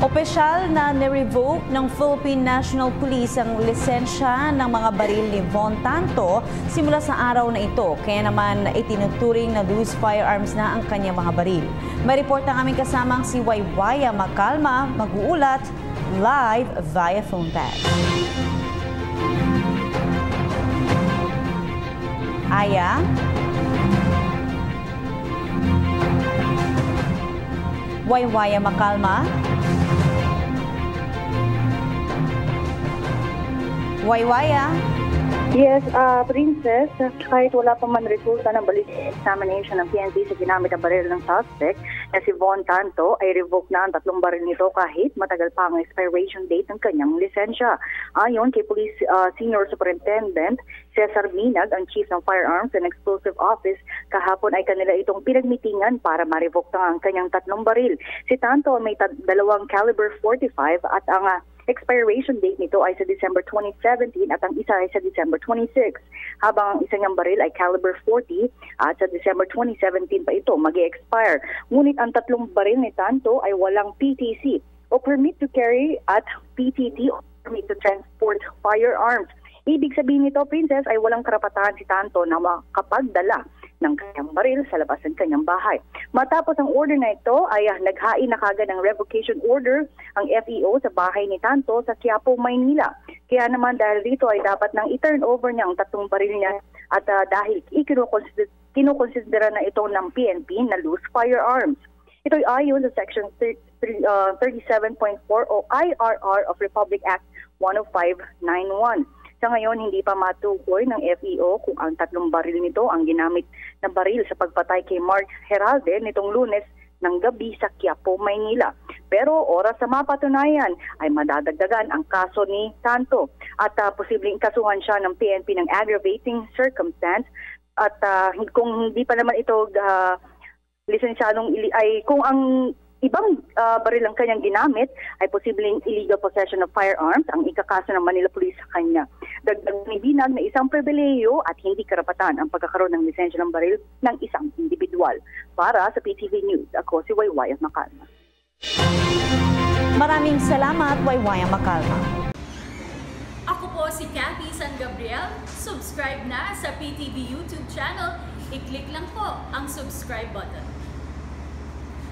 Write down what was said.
Opisyal na nirevoke ng Philippine National Police ang lisensya ng mga baril ni Von Tanto simula sa araw na ito. Kaya naman itinuturing na loose firearms na ang kanyang mga baril. May report ang aming kasamang si Waywaya Macalma, mag-uulat live via phone tag. Aya? Waywaya Macalma? Waywaya? Yes, Princess, kahit wala pa man resulta ng ballistic examination ng PNP sa ginamit na baril ng suspect na si Von Tanto, ay revoke na ang 3 baril nito kahit matagal pa ang expiration date ng kanyang lisensya. Ayon kay Police Senior Superintendent Cesar Minag, ang Chief ng Firearms and Explosive Office, kahapon ay kanila itong pinagmitingan para ma-revoke na ang kanyang 3 baril. Si Tanto may 2 caliber 45 at ang expiration date nito ay sa December 2017 at ang isa ay sa December 26, habang ang isa niyang baril ay caliber 40 at sa December 2017 pa ito mag-expire. Ngunit ang 3 baril ni Tanto ay walang PTC o permit to carry at PTT o permit to transport firearms. Ibig sabihin nito, Princess, ay walang karapatan si Tanto na makapagdala ng kanyang baril sa labas ng kanyang bahay. Matapos ang order na ito ay naghain na kagad ng revocation order ang FEO sa bahay ni Tanto sa Quiapo, Maynila. Kaya naman dahil dito ay dapat nang i-turn over niya ang 3 baril niya at dahil kinukonsidera na ito ng PNP na loose firearms. Ito ay ayon sa Section 37.4 o IRR of Republic Act 10591. Sa ngayon, hindi pa matukoy ng FEO kung ang 3 baril nito ang ginamit na baril sa pagpatay kay Mark Heralde nitong Lunes ng gabi sa Quiapo, Maynila. Pero oras sa mapatunayan ay madadagdagan ang kaso ni Tanto at posibleng kasuhan siya ng PNP ng aggravating circumstance at kung hindi pa naman ito lisensyadong ay kung ang ibang baril ang kanyang ginamit ay posibleng illegal possession of firearms ang ikakaso ng Manila Police sa kanya. Dagdag ni Binag na isang pribilehiyo at hindi karapatan ang pagkakaroon ng lisensya ng baril ng isang individual. Para sa PTV News, ako si Waywaya Macalma. Maraming salamat, Waywaya Macalma. Ako po si Kathy San Gabriel. Subscribe na sa PTV YouTube channel. I-click lang po ang subscribe button.